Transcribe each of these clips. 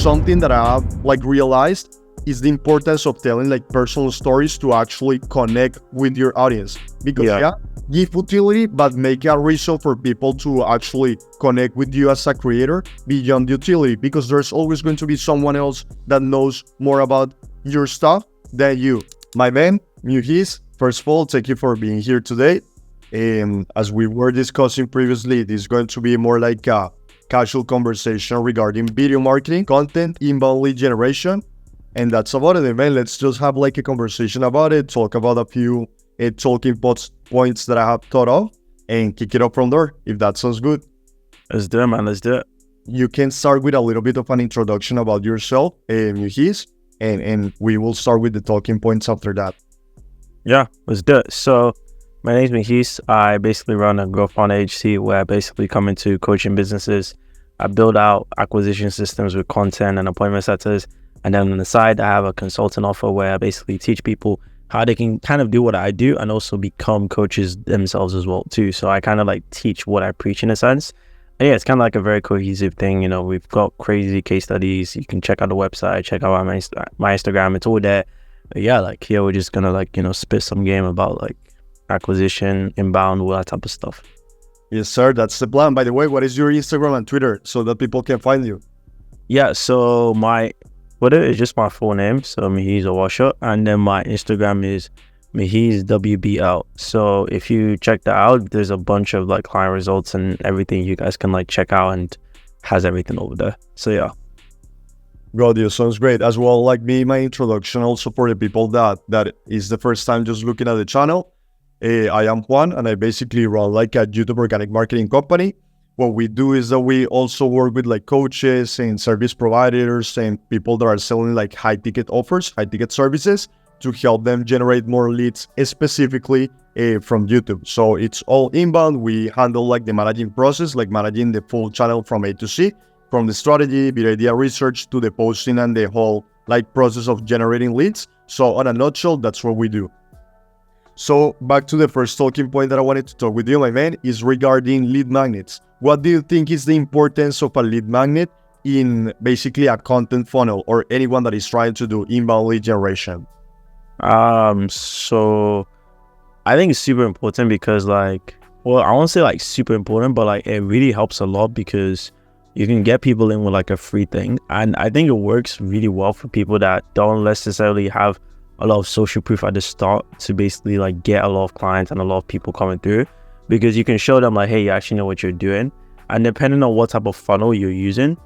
something that I have like realized is the importance of telling like personal stories to actually connect with your audience. Because give utility, but make a reason for people to actually connect with you as a creator beyond utility, because there's always going to be someone else that knows more about your stuff than you. My man, Muheez, first of all, thank you for being here today. As we were discussing previously, this is going to be more like a casual conversation regarding video marketing, content, inbound lead generation. And that's about it, man. Let's just have like a conversation about it, talk about a few talking points that I have thought of, and kick it up from there, if that sounds good. Let's do it, man. Let's do it. You can start with a little bit of an introduction about yourself, Muheez, and we will start with the talking points after that. Yeah, let's do it. So my name is Muheez. I basically run a growth fund agency where I basically come into coaching businesses. I build out acquisition systems with content and appointment setters. And then on the side, I have a consultant offer where I basically teach people how they can kind of do what I do and also become coaches themselves as well too. So I kind of like teach what I preach in a sense. And yeah, it's kind of like a very cohesive thing. You know, we've got crazy case studies. You can check out the website, check out my Instagram. It's all there. But yeah, like here we're just gonna like, you know, spit some game about like acquisition, inbound, all that type of stuff. Yes, sir. That's the plan. By the way, what is your Instagram and Twitter so that people can find you? Yeah, so my Twitter is just my full name, so Muheez Owosho, and then my Instagram is Muheez WBL. So if you check that out, there's a bunch of like client results and everything you guys can like check out, and has everything over there. So yeah. Gaudio, sounds great. As well, like me, my introduction also for the people that is the first time just looking at the channel. I am Juan, and I basically run like a YouTube organic marketing company. What we do is that we also work with like coaches and service providers and people that are selling like high ticket offers, high ticket services to help them generate more leads specifically from YouTube. So it's all inbound. We handle like the managing process, like managing the full channel from A to Z, from the strategy, video idea research to the posting and the whole like process of generating leads. So in a nutshell, that's what we do. So back to the first talking point that I wanted to talk with you, my man, is regarding lead magnets. What do you think is the importance of a lead magnet in basically a content funnel or anyone that is trying to do inbound lead generation? So I think it's super important because like, well, I won't say like super important, but like it really helps a lot because you can get people in with like a free thing. And I think it works really well for people that don't necessarily have a lot of social proof at the start to basically like get a lot of clients and a lot of people coming through, because you can show them like, hey, you actually know what you're doing. And depending on what type of funnel you're using,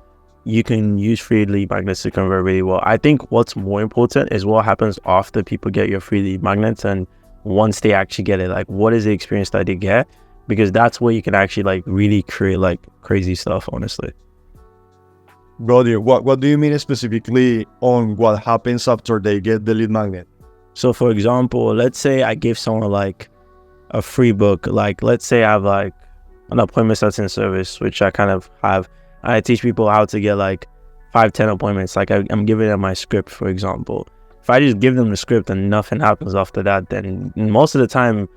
you can use free lead magnets to convert really well. I think what's more important is what happens after people get your free lead magnets, and once they actually get it, like what is the experience that they get? Because that's where you can actually like really create like crazy stuff, honestly. Brother, what do you mean specifically on what happens after they get the lead magnet? So for example, let's say I give someone like a free book, like let's say I have like an appointment setting service, which I kind of have. I teach people how to get like 5-10 appointments. Like I'm giving them my script, for example. If I just give them the script and nothing happens after that, then most of the time,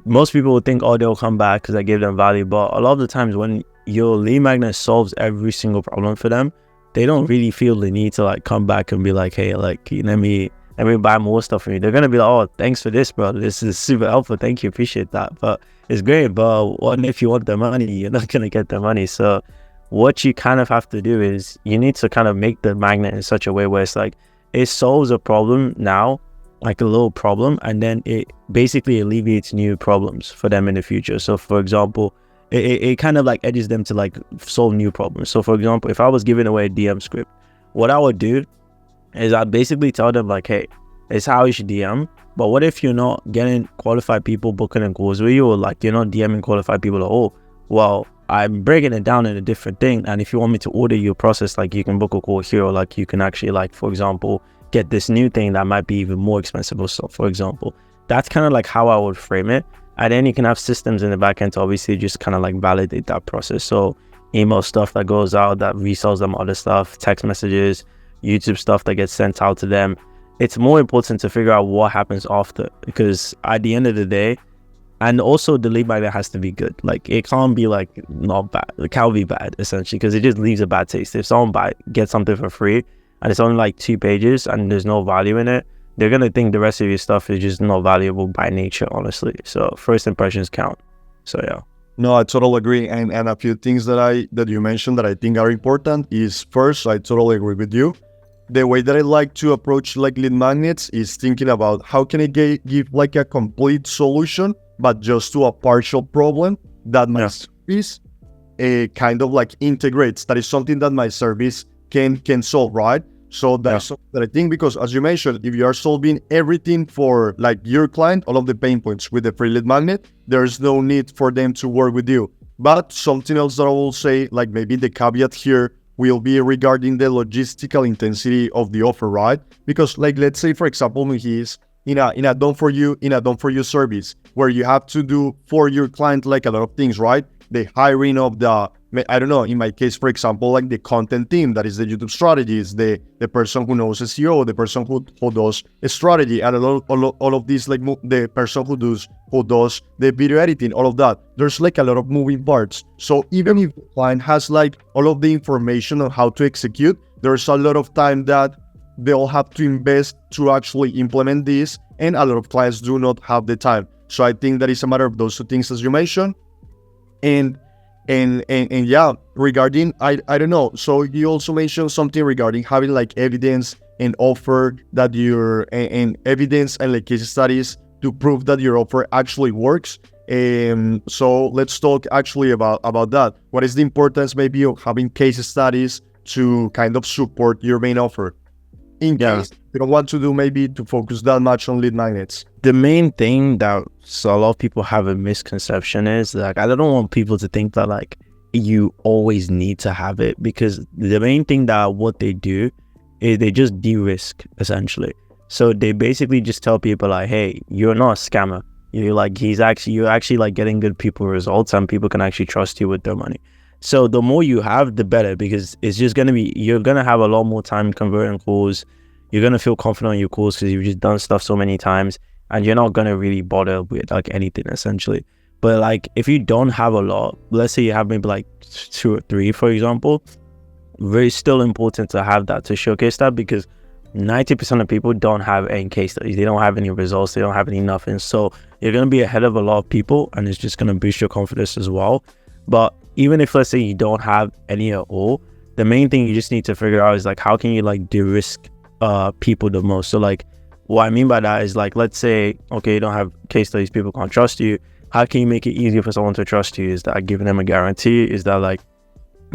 most people would think, oh, they'll come back because I gave them value. But a lot of the times when your lead magnet solves every single problem for them, they don't really feel the need to like come back and be like, hey, like, let me buy more stuff from you. They're gonna be like, oh, thanks for this, bro. This is super helpful. Thank you, appreciate that. But it's great, but what if you want the money? You're not gonna get the money. So what you kind of have to do is you need to kind of make the magnet in such a way where it's like it solves a problem now, like a little problem, and then it basically alleviates new problems for them in the future. So for example, it kind of like edges them to like solve new problems. So for example, if I was giving away a DM script, what I would do is I'd basically tell them like, hey, it's how you should DM. But what if you're not getting qualified people booking in calls with you, or like you're not DMing qualified people at all? Well, I'm breaking it down in a different thing. And if you want me to order your process, like you can book a call here, or like you can actually like, for example, get this new thing that might be even more expensive or so, for example. That's kind of like how I would frame it. And then you can have systems in the back end to obviously just kind of like validate that process. So email stuff that goes out that resells them other stuff, text messages, YouTube stuff that gets sent out to them. It's more important to figure out what happens after, because at the end of the day, And also the lead magnet has to be good. Like it can't be like not bad. It can't be bad essentially, because it just leaves a bad taste. If someone gets something for free and it's only like 2 pages and there's no value in it, they're gonna think the rest of your stuff is just not valuable by nature, honestly. So first impressions count. So yeah. No, I totally agree. And a few things that you mentioned that I think are important is, first, I totally agree with you. The way that I like to approach like lead magnets is thinking about how can I give like a complete solution, but just to a partial problem that my service kind of like integrates. That is something that my service can solve, right? So that's something that I think, because as you mentioned, if you are solving everything for like your client, all of the pain points with the free lead magnet, there's no need for them to work with you. But something else that I will say, like maybe the caveat here will be regarding the logistical intensity of the offer, right? Because like, let's say for example, Muheez, in a done for you service where you have to do for your client like a lot of things, right? The hiring of the, I don't know, in my case, for example, like the content team, that is the YouTube strategies, the person who knows SEO, the person who does a strategy, and all of these, like the person who does the video editing, all of that. There's like a lot of moving parts. So even if the client has like all of the information on how to execute, there's a lot of time that they'll have to invest to actually implement this, and a lot of clients do not have the time. So I think that is a matter of those two things as you mentioned. And yeah, regarding I don't know. So you also mentioned something regarding having like evidence and offer that and evidence and like case studies to prove that your offer actually works. So let's talk actually about that. What is the importance maybe of having case studies to kind of support your main offer, in case you don't want to do maybe to focus that much on lead magnets? The main thing that a lot of people have a misconception is like, I don't want people to think that like you always need to have it, because the main thing that what they do is they just de-risk essentially. So they basically just tell people like, hey, you're not a scammer. You're actually like getting good people results, and people can actually trust you with their money. So the more you have, the better, because it's just going to be, you're going to have a lot more time converting calls. You're going to feel confident on your calls because you've just done stuff so many times, and you're not going to really bother with like anything essentially. But like if you don't have a lot, let's say you have maybe like 2 or 3, for example, very still important to have that, to showcase that, because 90% of people don't have any case studies. They don't have any results. They don't have any nothing. So you're going to be ahead of a lot of people, and it's just going to boost your confidence as well. But even if, let's say, you don't have any at all, the main thing you just need to figure out is like, how can you like de-risk people the most? So like, what I mean by that is like, let's say, okay, you don't have case studies, people can't trust you. How can you make it easier for someone to trust you? Is that giving them a guarantee? Is that like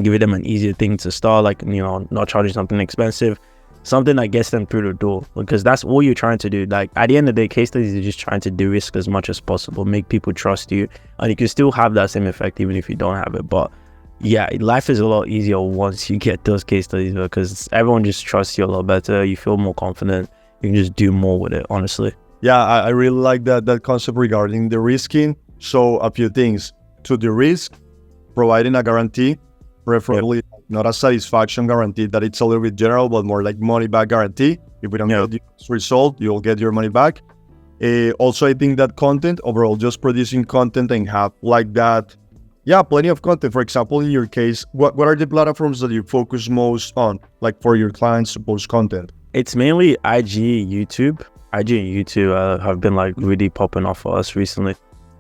giving them an easier thing to start, like, you know, not charging something expensive, something that gets them through the door? Because that's all you're trying to do. Like at the end of the day, case studies are just trying to de-risk as much as possible, make people trust you, and you can still have that same effect even if you don't have it. But yeah, life is a lot easier once you get those case studies, because everyone just trusts you a lot better. You feel more confident. You can just do more with it, honestly. Yeah, I really like that concept regarding the risking. So a few things to the risk: providing a guarantee, preferably not a satisfaction guarantee that it's a little bit general, but more like money back guarantee. If we don't get this result, you'll get your money back. Also, I think that content overall, just producing content and have like that, plenty of content. For example, in your case, what are the platforms that you focus most on, like for your clients to post content? It's mainly IG, YouTube. IG and YouTube have been like really popping off for us recently.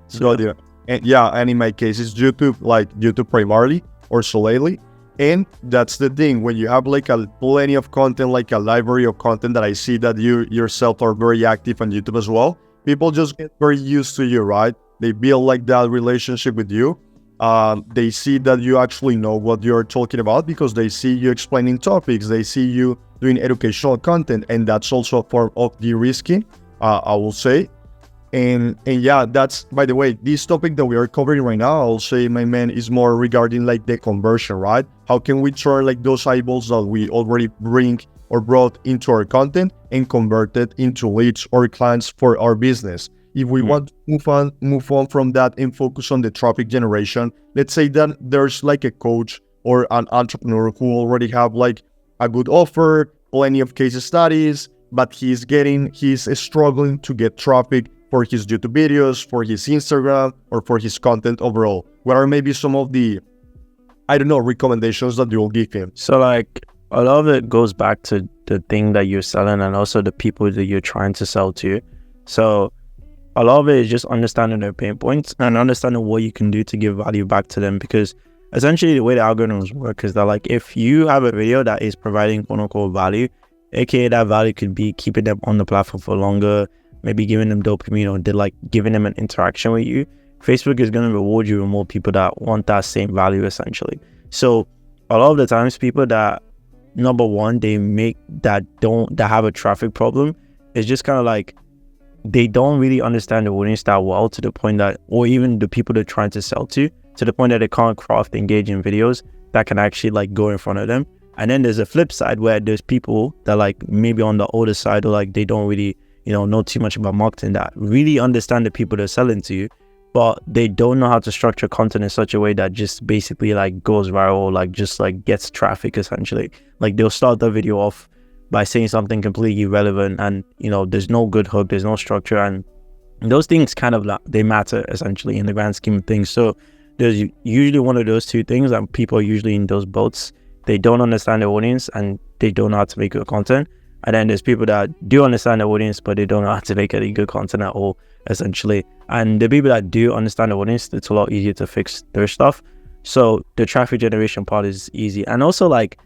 So and in my case, it's YouTube, like YouTube primarily or solely. And that's the thing, when you have like plenty of content, like a library of content that I see that you yourself are very active on YouTube as well, people just get very used to you, right? They build like that relationship with you. They see that you actually know what you're talking about because they see you explaining topics. They see you doing educational content, and that's also a form of de-risking, I will say. And yeah, that's, by the way, this topic that we are covering right now, I'll say, my man, is more regarding like the conversion, right? How can we turn like those eyeballs that we already bring or brought into our content and convert it into leads or clients for our business? If we want to move on from that and focus on the traffic generation, let's say that there's like a coach or an entrepreneur who already have like a good offer, plenty of case studies, but he's struggling to get traffic for his YouTube videos, for his Instagram, or for his content overall? What are maybe some of the, I don't know, recommendations that you will give him? So like a lot of it goes back to the thing that you're selling and also the people that you're trying to sell to. So a lot of it is just understanding their pain points and understanding what you can do to give value back to them, because essentially the way the algorithms work is that like if you have a video that is providing quote unquote value, aka that value could be keeping them on the platform for longer, maybe giving them dopamine, or like giving them an interaction with you, Facebook is going to reward you with more people that want that same value essentially. So a lot of the times people that, number one, they make that have a traffic problem, it's just kind of like they don't really understand the audience that well, to the point that, or even the people they're trying to sell to the point that they can't craft engaging videos that can actually like go in front of them. And then there's a flip side where there's people that like maybe on the older side, or like they don't really, know too much about marketing, that really understand the people they're selling to, but they don't know how to structure content in such a way that just basically like goes viral, like just like gets traffic essentially. Like they'll start the video off by saying something completely irrelevant, and there's no good hook, there's no structure, and those things kind of they matter essentially in the grand scheme of things. So there's usually one of those two things, and people are usually in those boats. They don't understand the audience and they don't know how to make good content. And then there's people that do understand the audience, but they don't know how to make any good content at all, essentially. And the people that do understand the audience, it's a lot easier to fix their stuff. So the traffic generation part is easy. And also like,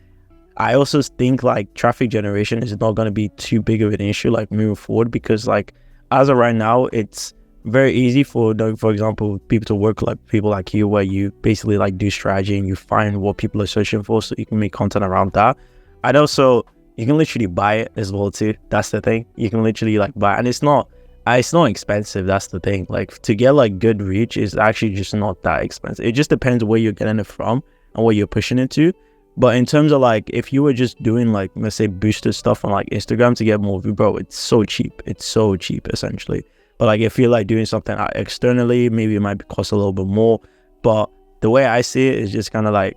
I also think like traffic generation is not going to be too big of an issue like moving forward, because like as of right now, it's very easy for example, people to work like people like you, where you basically like do strategy and you find what people are searching for, so you can make content around that. And also you can literally buy it as well too. That's the thing. You can literally like buy it, and it's not expensive. That's the thing. Like to get like good reach is actually just not that expensive. It just depends where you're getting it from and what you're pushing it to. But in terms of like, if you were just doing like, let's say boosted stuff on like Instagram to get more view, bro, it's so cheap. It's so cheap essentially. But like if you're like doing something externally, maybe it might cost a little bit more. But the way I see it is just kind of like,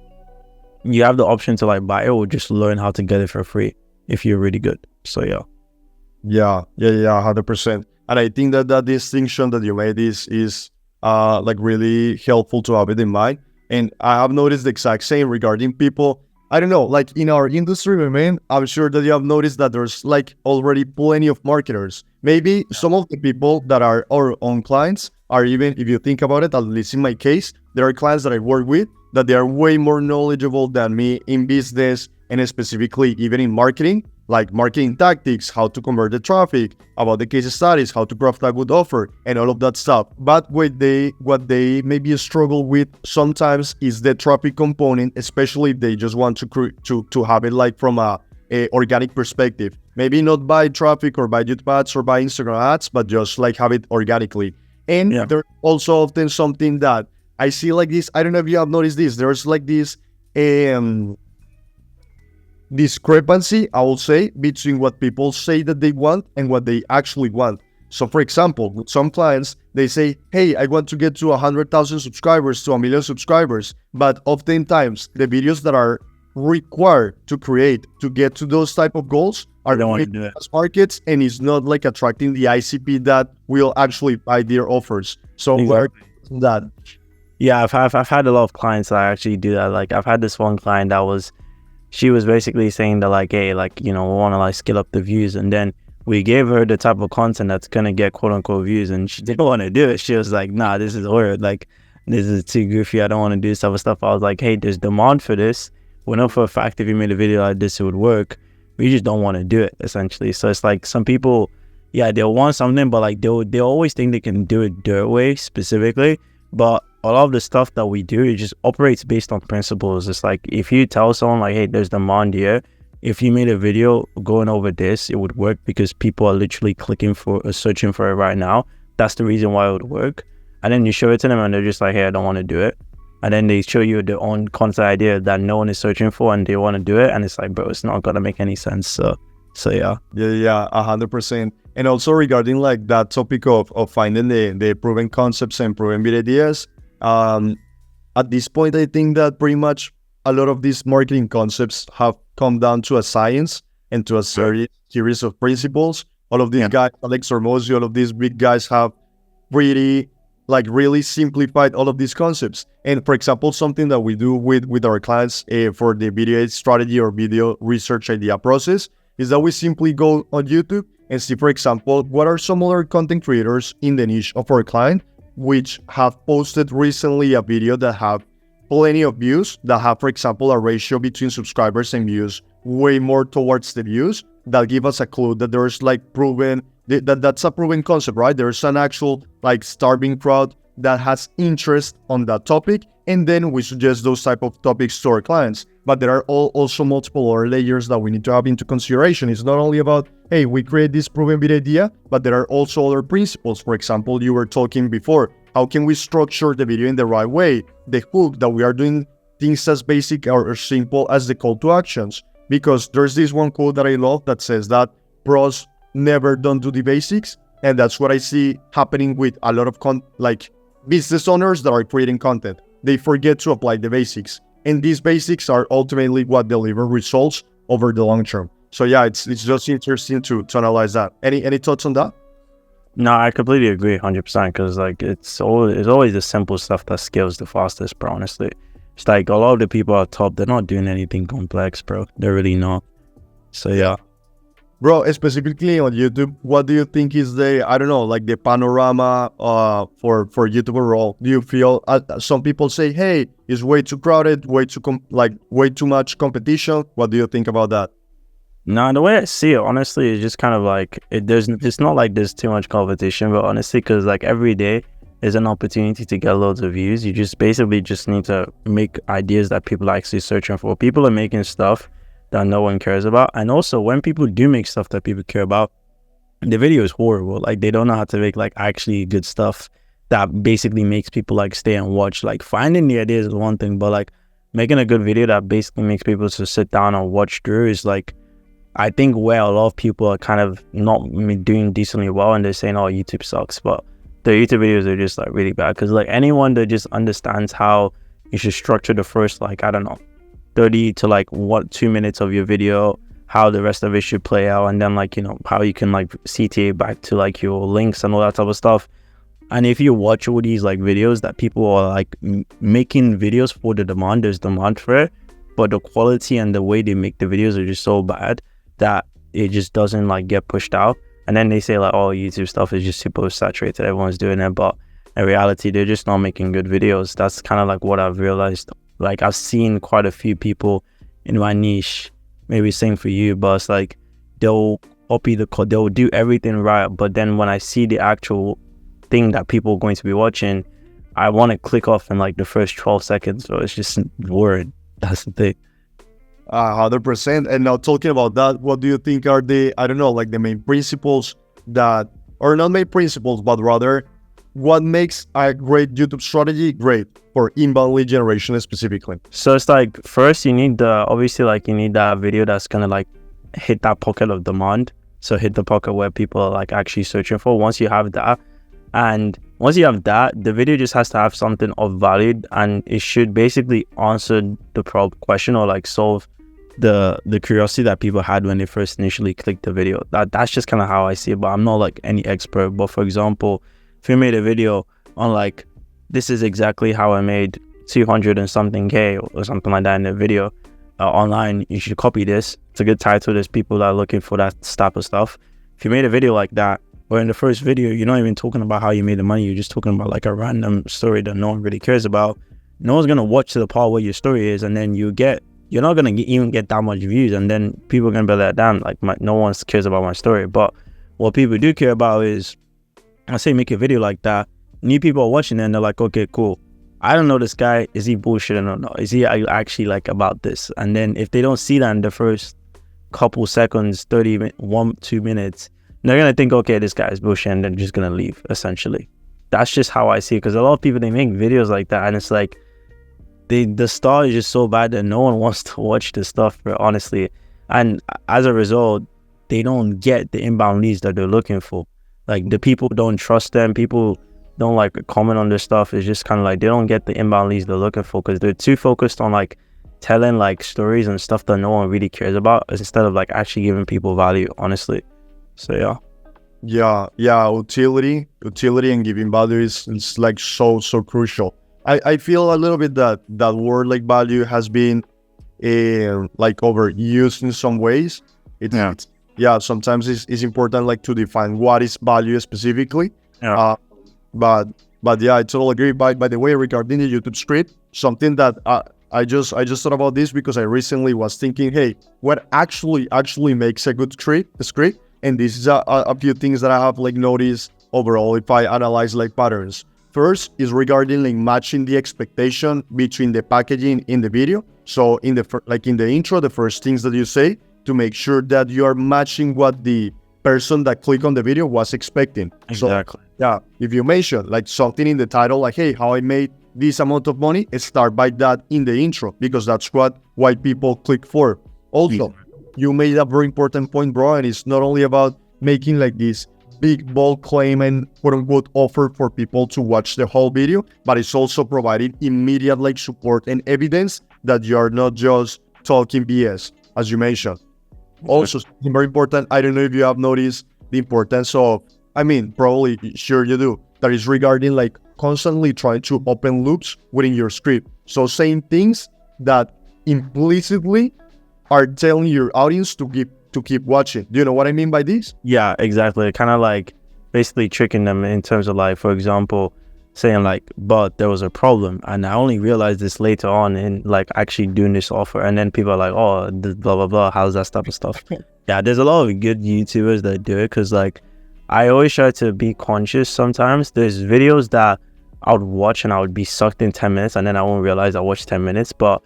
you have the option to like buy it or just learn how to get it for free if you're really good. So yeah. Yeah, 100%. And I think that distinction that you made is like really helpful to have it in mind. And I have noticed the exact same regarding people. I don't know, like in our industry, man, I'm sure that you have noticed that there's like already plenty of marketers. Maybe some of the people that are our own clients are, even if you think about it, at least in my case, there are clients that I work with that they are way more knowledgeable than me in business, and specifically even in marketing, like marketing tactics, how to convert the traffic, about the case studies, how to craft a good offer, and all of that stuff. But what they maybe struggle with sometimes is the traffic component, especially if they just want to have it like from a organic perspective. Maybe not buy traffic or buy YouTube ads or buy Instagram ads, but just like have it organically. And there's also often something that I see like this. I don't know if you have noticed this. There's like this discrepancy, I will say, between what people say that they want and what they actually want. So for example, with some clients, they say, hey, I want to get to 100,000 subscribers, to 1 million subscribers. But oftentimes the videos that are required to create to get to those type of goals are don't want to do it as markets, and it's not like attracting the ICP that will actually buy their offers. So exactly. that. Yeah, I've had a lot of clients that actually do that. Like I've had this one client that she was basically saying that like, hey, like, we want to like scale up the views, and then we gave her the type of content that's gonna get quote unquote views, and she didn't want to do it. She was like, nah, this is weird, like this is too goofy, I don't want to do this type of stuff. I was like, hey, there's demand for this. We know for a fact if you made a video like this it would work, but you just don't want to do it essentially. So it's like some people, they'll want something, but like they'll always think they can do it their way specifically. But a lot of the stuff that we do, it just operates based on principles. It's like if you tell someone like, hey, there's demand here, if you made a video going over this, it would work because people are literally searching for it right now. That's the reason why it would work. And then you show it to them and they're just like, hey, I don't want to do it. And then they show you their own concept idea that no one is searching for and they want to do it. And it's like, bro, it's not going to make any sense. So yeah. Yeah, 100%. And also regarding like that topic of finding the proven concepts and proven good ideas, at this point, I think that pretty much a lot of these marketing concepts have come down to a science and to a series of principles. All of these guys, Alex Hormozy, all of these big guys have pretty like really simplified all of these concepts. And for example, something that we do with our clients for the video strategy or video research idea process is that we simply go on YouTube and see, for example, what are some other content creators in the niche of our client which have posted recently a video that have plenty of views, that have, for example, a ratio between subscribers and views way more towards the views, that give us a clue that there's like proven, that's a proven concept, right? There's an actual like starving crowd that has interest on that topic, and then we suggest those type of topics to our clients. But there are also multiple other layers that we need to have into consideration. It's not only about, hey, we create this proven video idea, but there are also other principles. For example, you were talking before, how can we structure the video in the right way? The hook, that we are doing things as basic or simple as the call to actions. Because there's this one quote that I love that says that pros never don't do the basics. And that's what I see happening with a lot of business owners that are creating content. They forget to apply the basics. And these basics are ultimately what deliver results over the long term. So yeah, it's just interesting to analyze that. Any thoughts on that? No, I completely agree 100% because like it's always the simple stuff that scales the fastest, bro, honestly. It's like a lot of the people at top, they're not doing anything complex, bro. They're really not. So yeah. Bro, specifically on YouTube, what do you think is the, I don't know, like the panorama for YouTube overall? Do you feel, some people say, hey, it's way too crowded, way too much competition. What do you think about that? No, the way I see it, honestly, is just kind of like, it's not like there's too much competition, but honestly, because like every day is an opportunity to get loads of views. You just basically just need to make ideas that people are actually searching for. People are making stuff that no one cares about. And also when people do make stuff that people care about, the video is horrible. Like they don't know how to make like actually good stuff that basically makes people like stay and watch. Like finding the ideas is one thing, but like making a good video that basically makes people to sit down and watch through is like, I think where a lot of people are kind of not doing decently well, and they're saying, oh, YouTube sucks, but the YouTube videos are just like really bad. Because like anyone that just understands how you should structure the first, like, I don't know, 30 to 2 minutes of your video, how the rest of it should play out, and then like, you know, how you can like CTA back to like your links and all that type of stuff. And if you watch all these like videos that people are like making videos for the demand, there's demand for it, but the quality and the way they make the videos are just so bad that it just doesn't like get pushed out. And then they say like, oh, YouTube stuff is just super saturated, everyone's doing it, but in reality they're just not making good videos. That's kind of like what I've realized. Like I've seen quite a few people in my niche, maybe same for you, but it's like they'll do everything right, but then when I see the actual thing that people are going to be watching, I want to click off in like the first 12 seconds. So it's just boring. That's the thing. 100%. And now talking about that, what do you think are the, I don't know, like the main principles that, or not main principles, but rather what makes a great YouTube strategy great for inbound lead generation specifically? So it's like, first you need obviously like you need that video that's going to like hit that pocket of demand. So hit the pocket where people are like actually searching for. Once you have that, the video just has to have something of value, and it should basically answer the question or like solve the curiosity that people had when they first initially clicked the video. That's just kind of how I see it, but I'm not like any expert. But for example, if you made a video on like, this is exactly how I made 200 and something K or something like that in the video online, you should copy this. It's a good title. There's people that are looking for that type of stuff. If you made a video like that, where in the first video, you're not even talking about how you made the money. You're just talking about like a random story that no one really cares about. No one's going to watch to the part where your story is. And then you're not going to even get that much views. And then people are going to be like, damn, like no one cares about my story. But what people do care about is, I say make a video like that. New people are watching it and they're like, okay, cool. I don't know this guy. Is he bullshitting or not? Is he actually like about this? And then if they don't see that in the first couple seconds, 2 minutes, they're going to think, okay, this guy is bullshit, and they're just going to leave, essentially. That's just how I see it, because a lot of people, they make videos like that, and it's like, the star is just so bad that no one wants to watch the stuff, honestly. And as a result, they don't get the inbound leads that they're looking for. Like, the people don't trust them, people don't like comment on their stuff. It's just kind of like, they don't get the inbound leads they're looking for, because they're too focused on like telling like stories and stuff that no one really cares about, instead of like actually giving people value, honestly. So yeah. Yeah, utility and giving value is like so crucial. I feel a little bit that that word like value has been like overused in some ways. Yeah. It's yeah, sometimes it's important like to define what is value specifically. Yeah. But yeah, I totally agree. By the way, regarding the YouTube script, something that I just thought about this because I recently was thinking, hey, what actually makes a good script? And this is a few things that I have like noticed overall if I analyze like patterns. First is regarding like matching the expectation between the packaging in the video. So in the like in the intro, the first things that you say to make sure that you are matching what the person that clicked on the video was expecting. Exactly. So, yeah, if you mention like something in the title, like, hey, how I made this amount of money, start by that in the intro because that's what why people click for. Also, you made a very important point, bro, and it's not only about making like this big bold claim and quote unquote offer for people to watch the whole video, but it's also providing immediate like support and evidence that you are not just talking BS, as you mentioned. Also, something very important, I don't know if you have noticed the importance of, I mean, probably, sure you do, that is regarding like constantly trying to open loops within your script. So saying things that implicitly are telling your audience to keep watching. Do you know what I mean by this? Yeah, exactly. Kind of like basically tricking them in terms of like, for example, saying like, but there was a problem. And I only realized this later on in like actually doing this offer. And then people are like, oh, blah, blah, blah. How's that type of stuff? Yeah, there's a lot of good YouTubers that do it because like I always try to be conscious sometimes. There's videos that I would watch and I would be sucked in 10 minutes and then I won't realize I watched 10 minutes. But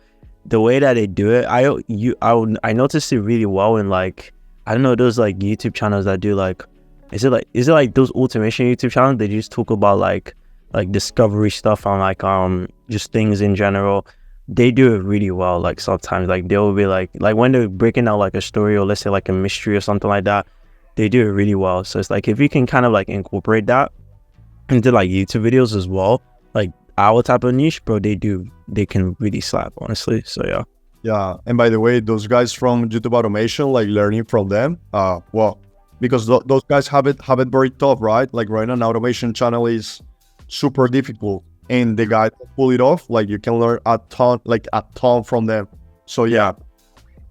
the way that they do it, I noticed it really well in like, I don't know, those like YouTube channels that do like, is it like those automation YouTube channels? They just talk about like discovery stuff and like just things in general. They do it really well. Like sometimes like they'll be like when they're breaking out like a story or let's say like a mystery or something like that, they do it really well. So it's like if you can kind of like incorporate that into like YouTube videos as well, like our type of niche, bro, they can really slap, honestly. So yeah. Yeah, and by the way, those guys from YouTube Automation, like learning from them, well, because those guys have it very tough, right? Like running an automation channel is super difficult, and the guys that pull it off, like you can learn a ton from them. So yeah.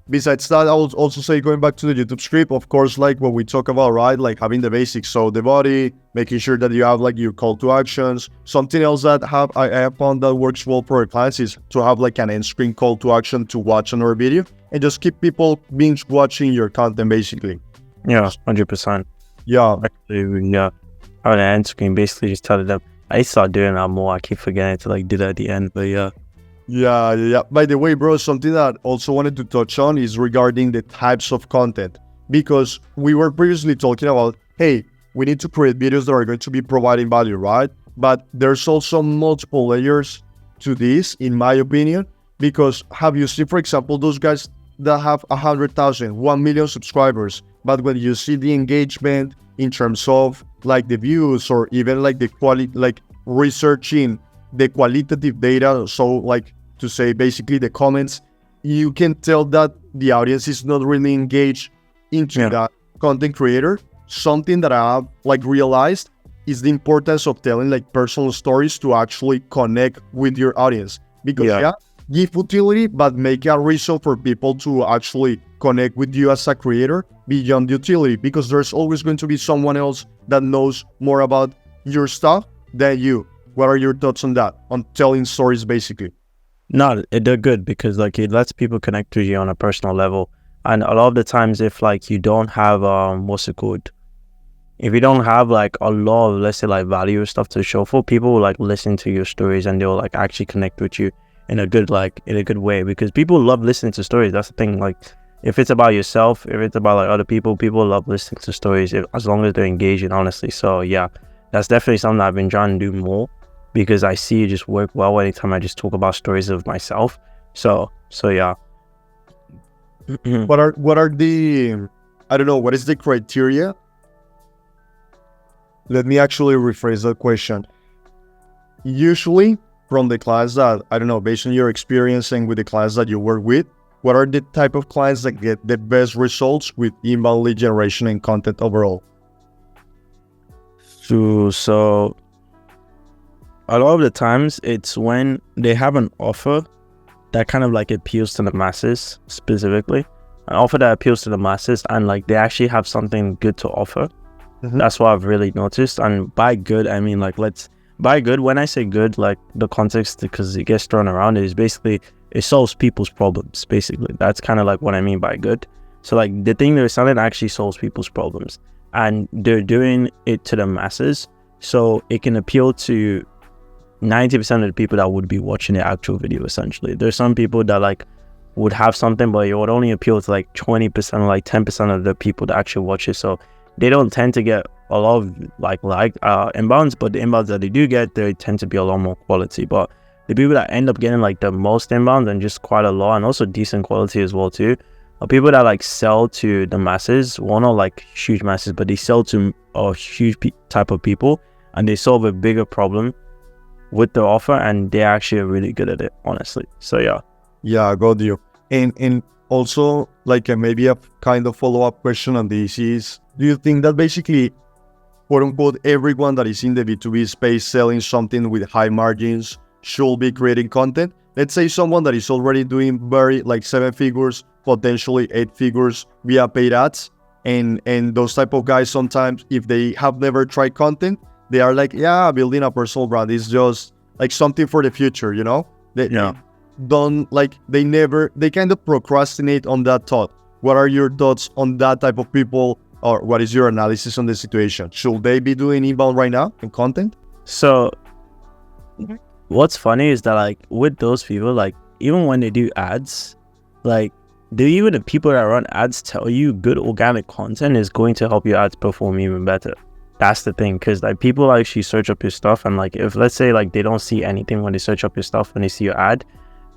Besides that, I would also say going back to the YouTube script, of course, like what we talk about, right? Like having the basics. So the body, making sure that you have like your call to actions. Something else that I have found that works well for our clients is to have like an end screen call to action to watch another video and just keep people binge watching your content basically. Yeah, 100%. Yeah. Actually, yeah. On the end screen, basically just telling them. I start doing that more. I keep forgetting to like do that at the end, but yeah. Yeah. By the way, bro, something that I also wanted to touch on is regarding the types of content. Because we were previously talking about, hey, we need to create videos that are going to be providing value, right? But there's also multiple layers to this, in my opinion. Because have you seen, for example, those guys that have 100,000, 1 million subscribers, but when you see the engagement in terms of like the views or even like the quality, like researching the qualitative data, so like to say basically the comments, you can tell that the audience is not really engaged into that content creator. Something that I have like realized is the importance of telling like personal stories to actually connect with your audience. Because give utility, but make a reason for people to actually connect with you as a creator beyond utility, because there's always going to be someone else that knows more about your stuff than you. What are your thoughts on that? On telling stories, basically? No, they're good because like it lets people connect to you on a personal level. And a lot of the times, if like you don't have what's it called? If you don't have like a lot of, let's say, like value or stuff to show for, people will like listen to your stories and they'll like actually connect with you in a good way, because people love listening to stories. That's the thing. Like if it's about yourself, if it's about like other people love listening to stories as long as they're engaging, honestly. So yeah, that's definitely something I've been trying to do more, because I see it just work well anytime I just talk about stories of myself. So yeah. What are the, I don't know, what is the criteria? Let me actually rephrase that question. Usually from the clients that, I don't know, based on your experience and with the clients that you work with, what are the type of clients that get the best results with inbound lead generation and content overall? So a lot of the times it's when they have an offer that kind of like appeals to the masses, specifically an offer that appeals to the masses, and like they actually have something good to offer. That's what I've really noticed. And by good, I mean like by good, when I say good, like the context, because it gets thrown around, is basically it solves people's problems. Basically, that's kind of like what I mean by good. So like the thing they're selling actually solves people's problems, and they're doing it to the masses, so it can appeal to 90% of the people that would be watching the actual video. Essentially, there's some people that like would have something, but it would only appeal to like 20% or like 10% of the people that actually watch it. So they don't tend to get a lot of inbounds, but the inbounds that they do get, they tend to be a lot more quality. But the people that end up getting like the most inbounds and just quite a lot, and also decent quality as well too, are people that like sell to the masses. Well, not like huge masses, but they sell to a huge type of people, and they solve a bigger problem with the offer, and they actually are really good at it, honestly. So yeah, I got you. And also, like maybe a kind of follow-up question on this is, do you think that basically, quote unquote, everyone that is in the B2B space selling something with high margins should be creating content? Let's say someone that is already doing very like 7 figures, potentially 8 figures via paid ads, and those type of guys, sometimes if they have never tried content, they are like, yeah, building a personal brand is just like something for the future, you know? They don't like, they kind of procrastinate on that thought. What are your thoughts on that type of people, or what is your analysis on the situation? Should they be doing inbound right now in content? So what's funny is that like with those people, like even when they do ads, like even the people that run ads tell you good organic content is going to help your ads perform even better. That's the thing, because like people actually search up your stuff, and like if let's say like they don't see anything when they search up your stuff, when they see your ad,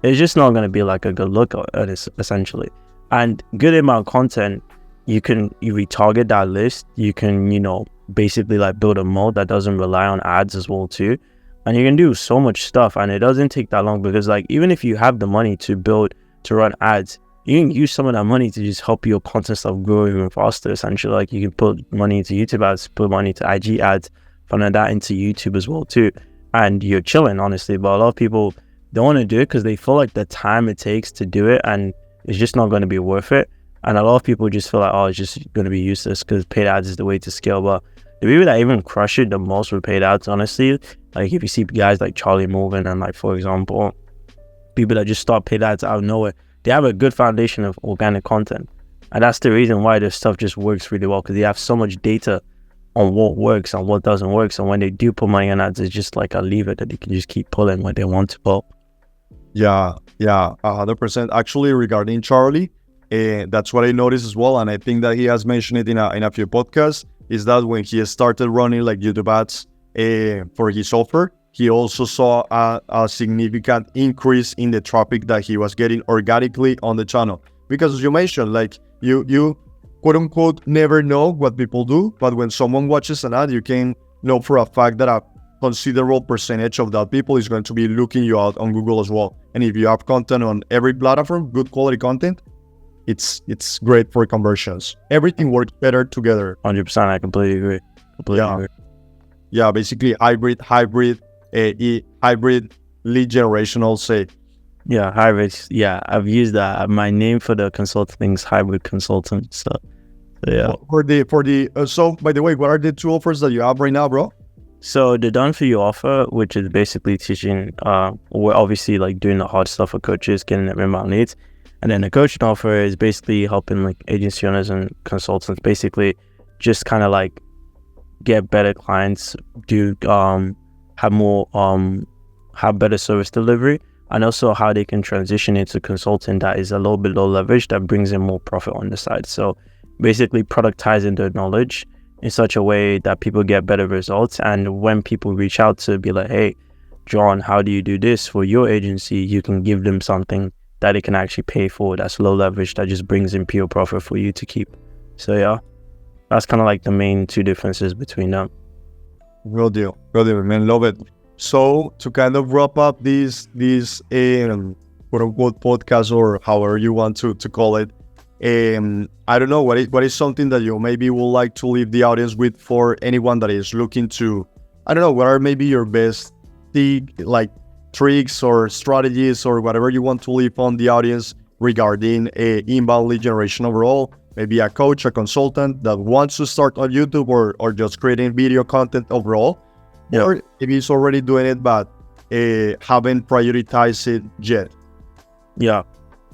it's just not going to be like a good look at it, essentially. And good inbound content, you retarget that list, you can, you know, basically like build a mode that doesn't rely on ads as well too, and you can do so much stuff, and it doesn't take that long, because like even if you have the money to run ads, you can use some of that money to just help your content stuff grow even faster. Essentially, like you can put money into YouTube ads, put money into IG ads, funnel that into YouTube as well too, and you're chilling, honestly. But a lot of people don't want to do it because they feel like the time it takes to do it, and it's just not going to be worth it. And a lot of people just feel like, oh, it's just going to be useless because paid ads is the way to scale. But the people that even crush it the most with paid ads, honestly, like if you see guys like Charlie Moving and like, for example, people that just start paid ads out of nowhere, they have a good foundation of organic content. And that's the reason why their stuff just works really well, because they have so much data on what works and what doesn't work. So when they do put money on ads, it's just like a lever that they can just keep pulling when they want to pull. Yeah, 100%. Actually, regarding Charlie, that's what I noticed as well, and I think that he has mentioned it in a few podcasts, is that when he started running like YouTube ads for his offer, he also saw a significant increase in the traffic that he was getting organically on the channel. Because as you mentioned, like you quote unquote never know what people do, but when someone watches an ad, you can know for a fact that a considerable percentage of that people is going to be looking you out on Google as well. And if you have content on every platform, good quality content, it's great for conversions. Everything works better together. 100%, I completely agree. Agree. Yeah, basically hybrid lead generation, I'll say. Yeah, hybrid. Yeah, I've used that. My name for the consulting is hybrid consultant. So yeah. So by the way, what are the 2 offers that you have right now, bro? So the done for you offer, which is basically teaching, we're obviously like doing the hard stuff for coaches, getting them inbound leads. And then the coaching offer is basically helping like agency owners and consultants basically just kind of like get better clients, have better service delivery, and also how they can transition into consulting that is a little bit low leverage that brings in more profit on the side. So basically productizing their knowledge in such a way that people get better results. And when people reach out to be like, hey, John, how do you do this for your agency? You can give them something that they can actually pay for that's low leverage, that just brings in pure profit for you to keep. So yeah, that's kind of like the main 2 differences between them. Real deal, man, love it. So to kind of wrap up this quote unquote podcast, or however you want to call it, I don't know, what is something that you maybe would like to leave the audience with for anyone that is looking to, I don't know, what are maybe your best tricks or strategies or whatever you want to leave on the audience regarding inbound lead generation overall? Maybe a coach, a consultant that wants to start on YouTube or just creating video content overall, or maybe he's already doing it but haven't prioritized it yet. Yeah,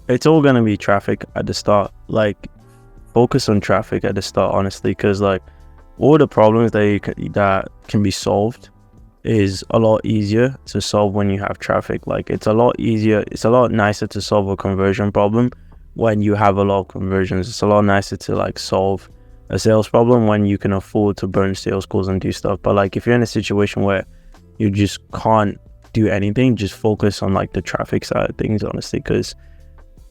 it's all gonna be traffic at the start. Like, focus on traffic at the start, honestly, because like all the problems that can be solved is a lot easier to solve when you have traffic. Like, it's a lot easier, it's a lot nicer to solve a conversion problem when you have a lot of conversions. It's a lot nicer to like solve a sales problem when you can afford to burn sales calls and do stuff. But like, if you're in a situation where you just can't do anything, just focus on like the traffic side of things, honestly, because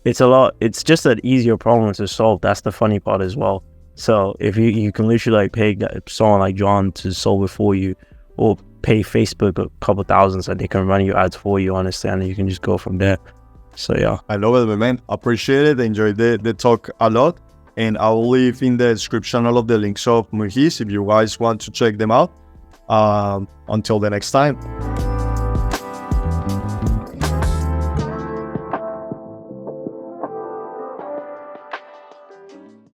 it's just an easier problem to solve. That's the funny part as well. So if you can literally like pay someone like John to solve it for you, or pay Facebook a couple thousands and they can run your ads for you, honestly, and you can just go from there. So yeah, I love it, man. Appreciate it. Enjoyed the talk a lot, and I will leave in the description all of the links of Muheez if you guys want to check them out. Until the next time.